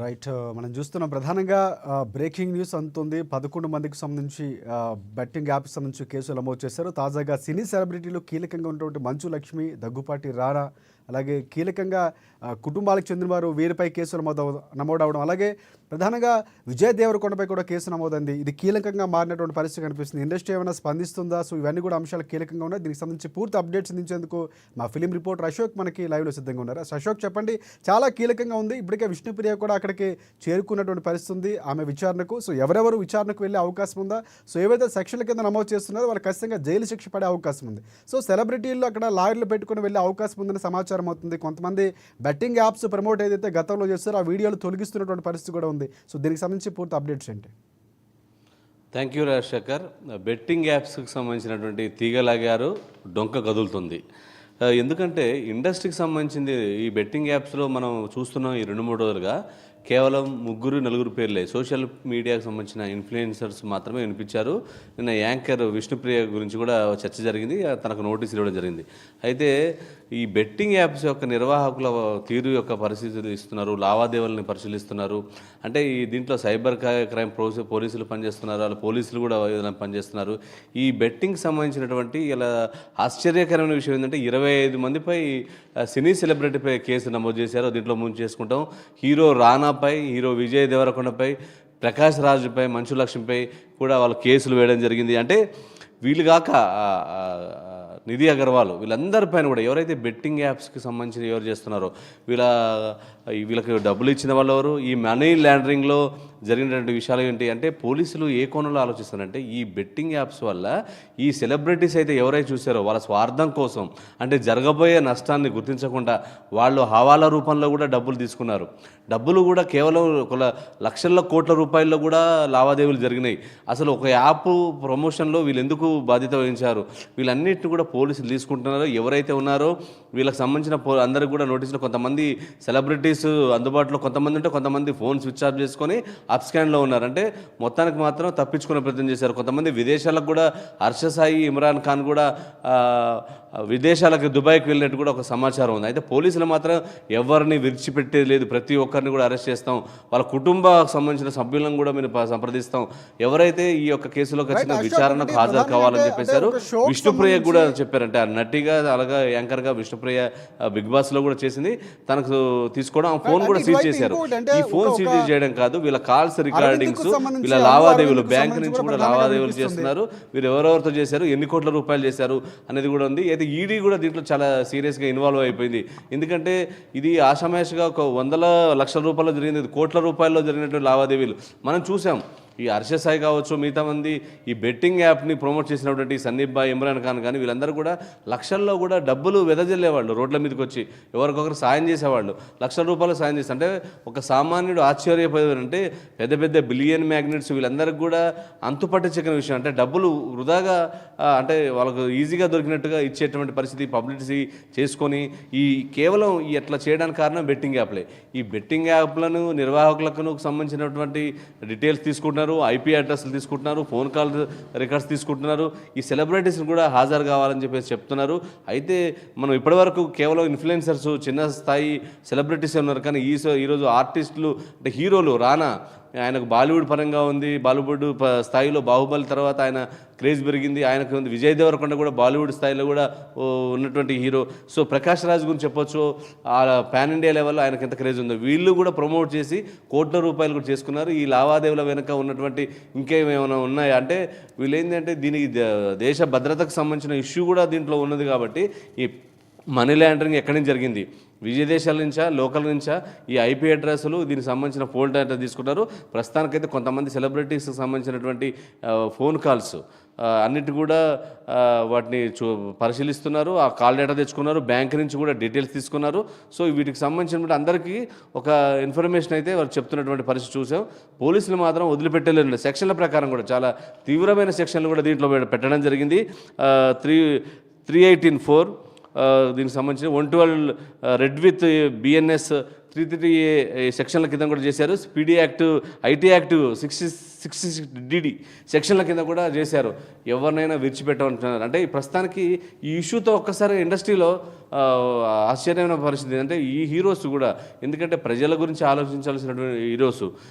Right. మనం చూస్తున్నాం ప్రధానంగా బ్రేకింగ్ న్యూస్ అందుతుంది. 11 మందికి సంబంధించి బెట్టింగ్ యాప్స్ సంబంధించి కేసులు నమోదు చేశారు. తాజాగా సినీ సెలబ్రిటీలు కీలకంగా ఉన్నటువంటి మంచు లక్ష్మి, దగ్గుపాటి రారా, అలాగే కీలకంగా కుటుంబాలకు చెందిన వారు వీరిపై కేసులు నమోదవడం, అలాగే ప్రధానంగా విజయ్ దేవరకొండపై కూడా కేసు నమోదైంది. ఇది కీలకంగా మారినటువంటి పరిస్థితి కనిపిస్తుంది. ఇండస్ట్రీ ఏమైనా స్పందిస్తుందా? సో ఇవన్నీ కూడా అంశాలు కీలకంగా ఉన్నాయి. దీనికి సంబంధించి పూర్తి అప్డేట్స్ అందించేందుకు మా ఫిలిం రిపోర్టర్ అశోక్ మనకి లైవ్లో సిద్ధంగా ఉన్నారు. అశోక్, చెప్పండి, చాలా కీలకంగా ఉంది. ఇప్పటికే విష్ణుప్రియ కూడా అక్కడికి చేరుకున్నటువంటి పరిస్థితి ఉంది ఆమె విచారణకు. సో ఎవరెవరు విచారణకు వెళ్ళే అవకాశం ఉందా? సో ఏవైతే సెక్షన్ల కింద నమోదు చేస్తున్నారో వాళ్ళు ఖచ్చితంగా జైలు శిక్ష పడే అవకాశం ఉంది. సో సెలబ్రిటీలు అక్కడ లాయర్లు పెట్టుకుని వెళ్ళే అవకాశం ఉందని సమాచారం అవుతుంది. కొంతమంది బెట్టింగ్ యాప్స్ ప్రమోట్ ఏదైతే గతంలో చేస్తారో ఆ వీడియోలు తొలగిస్తున్నటువంటి పరిస్థితి కూడా ఉంది. సో దీనికి సంబంధించి పూర్తి అప్డేట్స్ ఏంటి? Thank you Rajasekhar. బెట్టింగ్ యాప్స్కి సంబంధించినటువంటి తీగలాగారు డొంక కదులుతుంది. ఎందుకంటే ఇండస్ట్రీకి సంబంధించింది ఈ బెట్టింగ్ యాప్స్లో మనం చూస్తున్నాం ఈ 2-3 రోజులుగా కేవలం 3-4 పేర్లే సోషల్ మీడియాకు సంబంధించిన ఇన్ఫ్లుయెన్సర్స్ మాత్రమే వినిపించారు. నిన్న యాంకర్ విష్ణుప్రియ గురించి కూడా చర్చ జరిగింది, తనకు నోటీస్ ఇవ్వడం జరిగింది. అయితే ఈ బెట్టింగ్ యాప్స్ యొక్క నిర్వాహకుల తీరు యొక్క పరిస్థితులు ఇస్తున్నారు, లావాదేవీలను పరిశీలిస్తున్నారు. అంటే ఈ దీంట్లో సైబర్ క్రైమ్ పోలీసులు పనిచేస్తున్నారు, వాళ్ళ పోలీసులు కూడా పనిచేస్తున్నారు. ఈ బెట్టింగ్ సంబంధించినటువంటి ఇలా ఆశ్చర్యకరమైన విషయం ఏంటంటే 25 మందిపై సినీ సెలబ్రిటీపై కేసు నమోదు చేశారు. దీంట్లో ముందు చేసుకుంటాం హీరో రానాపై, హీరో విజయ్ దేవరకొండపై, ప్రకాష్ రాజ్పై, మంచు లక్ష్మిపై కూడా వాళ్ళు కేసులు వేయడం జరిగింది. అంటే వీళ్ళు కాక నిధి అగర్వాల్ వీళ్ళందరిపైన కూడా ఎవరైతే బెట్టింగ్ యాప్స్కి సంబంధించి ఎవరు చేస్తున్నారో వీళ్ళకి డబ్బులు ఇచ్చిన వాళ్ళు ఎవరు, ఈ మనీ లాండరింగ్లో జరిగినటువంటి విషయాలు ఏంటి అంటే పోలీసులు ఏ కోణంలో ఆలోచిస్తారంటే ఈ బెట్టింగ్ యాప్స్ వల్ల ఈ సెలబ్రిటీస్ అయితే ఎవరైతే చూసారో వాళ్ళ స్వార్థం కోసం, అంటే జరగబోయే నష్టాన్ని గుర్తించకుండా వాళ్ళు హవాలా రూపంలో కూడా డబ్బులు తీసుకున్నారు. డబ్బులు కూడా కేవలం 1 లక్షల కోట్ల రూపాయల్లో కూడా లావాదేవీలు జరిగినాయి. అసలు ఒక యాప్ ప్రమోషన్లో వీళ్ళు ఎందుకు బాధ్యత వహించారు? వీళ్ళన్నిటిని కూడా పోలీసులు తీసుకుంటున్నారు. ఎవరైతే ఉన్నారో వీళ్ళకి సంబంధించిన అందరికి కూడా నోటీసులు, కొంతమంది సెలబ్రిటీస్ అందుబాటులో కొంతమంది ఉంటే కొంతమంది ఫోన్ స్విచ్ ఆఫ్ చేసుకొని అప్ స్కాన్లో ఉన్నారు. అంటే మొత్తానికి మాత్రం తప్పించుకునే ప్రయత్నం చేశారు. కొంతమంది విదేశాలకు కూడా, హర్షసాయి, ఇమ్రాన్ ఖాన్ కూడా విదేశాలకు దుబాయ్కి వెళ్ళినట్టు కూడా ఒక సమాచారం ఉంది. అయితే పోలీసులు మాత్రం ఎవరిని విడిచిపెట్టేది లేదు, ప్రతి ఒక్కరిని కూడా అరెస్ట్ చేస్తాం, వాళ్ళ కుటుంబానికి సంబంధించిన సభ్యులను కూడా మీరు సంప్రదిస్తాం, ఎవరైతే ఈ యొక్క కేసులో ఖచ్చితంగా విచారణకు హాజరు కావాలని చెప్పేశారు. విష్ణుప్రియ కూడా చెప్పారంటే ఆ నటిగా అలాగా యాంకర్గా విష్ణుప్రియ బిగ్ బాస్లో కూడా చేసింది, తనకు తీసుకోవడం ఆ ఫోన్ కూడా సీజ్ చేశారు. ఈ ఫోన్ సీజ్ చేయడం కాదు, వీళ్ళ కాల్స్ రికార్డింగ్స్, వీళ్ళ లావాదేవీలు, బ్యాంక్ నుంచి కూడా లావాదేవీలు చేస్తున్నారు, వీరు ఎవరెవరితో చేశారు, ఎన్ని కోట్ల రూపాయలు చేశారు అనేది కూడా ఉంది. అయితే ఈడీ కూడా దీంట్లో చాలా సీరియస్గా ఇన్వాల్వ్ అయిపోయింది. ఎందుకంటే ఇది ఆషామాషిగా ఒక 100 లక్షల రూపాయలు జరిగింది, కోట్ల రూపాయల్లో జరిగినటువంటి లావాదేవీలు మనం చూసాం. ఈ హర్షసాయి కావచ్చు, మిగతా మంది ఈ బెట్టింగ్ యాప్ని ప్రమోట్ చేసినటువంటి సందీప్ బాయ్, ఇమ్రాన్ ఖాన్ కానీ వీళ్ళందరూ కూడా లక్షల్లో కూడా డబ్బులు వెదజల్లేవాళ్ళు, రోడ్ల మీదకి వచ్చి ఎవరికొకరు సాయం చేసేవాళ్ళు, లక్షల రూపాయలు సాయం చేస్తారు. అంటే ఒక సామాన్యుడు ఆశ్చర్యపోయారంటే పెద్ద పెద్ద బిలియన్ మ్యాగ్నెట్స్ వీళ్ళందరికీ కూడా అంతుపట్టించిన విషయం. అంటే డబ్బులు వృధాగా అంటే వాళ్ళకు ఈజీగా దొరికినట్టుగా ఇచ్చేటువంటి పరిస్థితి పబ్లిసిటీ చేసుకొని ఈ కేవలం ఈ అట్లా చేయడానికి కారణం బెట్టింగ్ యాప్లే. ఈ బెట్టింగ్ యాప్లను నిర్వాహకులకు సంబంధించినటువంటి డీటెయిల్స్ తీసుకుంటున్నారు, ఐపీ అడ్రస్లు తీసుకుంటున్నారు, ఫోన్ కాల్ రికార్డ్స్ తీసుకుంటున్నారు, ఈ సెలబ్రిటీస్ని కూడా హాజరు కావాలని చెప్పేసి చెప్తున్నారు. అయితే మనం ఇప్పటివరకు కేవలం ఇన్ఫ్లుయెన్సర్స్, చిన్న స్థాయి సెలబ్రిటీస్ ఉన్నారు, కానీ ఈరోజు ఆర్టిస్టులు అంటే హీరోలు రానా, ఆయనకు బాలీవుడ్ పరంగా ఉంది, బాలీవుడ్ స్థాయిలో బాహుబలి తర్వాత ఆయన క్రేజ్ పెరిగింది, ఆయనకు ఉంది. విజయ్ దేవరకొండ కూడా బాలీవుడ్ స్థాయిలో కూడా ఉన్నటువంటి హీరో. సో ప్రకాష్ రాజ్ గురించి చెప్పొచ్చు, ఆ పాన్ ఇండియా లెవెల్లో ఆయనకు ఎంత క్రేజ్ ఉందో వీళ్ళు కూడా ప్రమోట్ చేసి కోట్ల రూపాయలు కూడా చేసుకున్నారు. ఈ లావాదేవీల వెనుక ఉన్నటువంటి ఇంకేమైనా ఉన్నాయా అంటే వీళ్ళు ఏంటంటే దీనికి దేశ భద్రతకు సంబంధించిన ఇష్యూ కూడా దీంట్లో ఉన్నది. కాబట్టి ఈ మనీ లాండరింగ్ ఎక్కడి నుంచి జరిగింది, విదేశాల నుంచా, లోకల్ నుంచా, ఈ ఐపీ అడ్రస్లు దీనికి సంబంధించిన ఫోన్ డేటా తీసుకుంటారు. ప్రస్తుతానికైతే కొంతమంది సెలబ్రిటీస్కి సంబంధించినటువంటి ఫోన్ కాల్స్ అన్నిటి కూడా వాటిని పరిశీలిస్తున్నారు, ఆ కాల్ డేటా తెచ్చుకున్నారు, బ్యాంక్ నుంచి కూడా డీటెయిల్స్ తీసుకున్నారు. సో వీటికి సంబంధించినటువంటి అందరికీ ఒక ఇన్ఫర్మేషన్ అయితే వాళ్ళు చెప్తున్నటువంటి పరిస్థితి చూసాం. పోలీసులు మాత్రం వదిలిపెట్టలేరు. సెక్షన్ల ప్రకారం కూడా చాలా తీవ్రమైన సెక్షన్లు కూడా దీంట్లో పెట్టడం జరిగింది. 318(4) దీనికి సంబంధించి 112 రెడ్ విత్ బిఎన్ఎస్ 330 సెక్షన్ల కింద కూడా చేశారు. స్పీడీ యాక్ట్, ఐటీ యాక్ట్ 66 సెక్షన్ల కింద కూడా చేశారు. ఎవరినైనా విడిచిపెట్టమంటున్నారు. అంటే ఈ ప్రస్తుతానికి ఈ ఇష్యూతో ఒక్కసారి ఇండస్ట్రీలో ఆశ్చర్యమైన పరిస్థితి. అంటే ఈ హీరోస్ కూడా, ఎందుకంటే ప్రజల గురించి ఆలోచించాల్సినటువంటి హీరోస్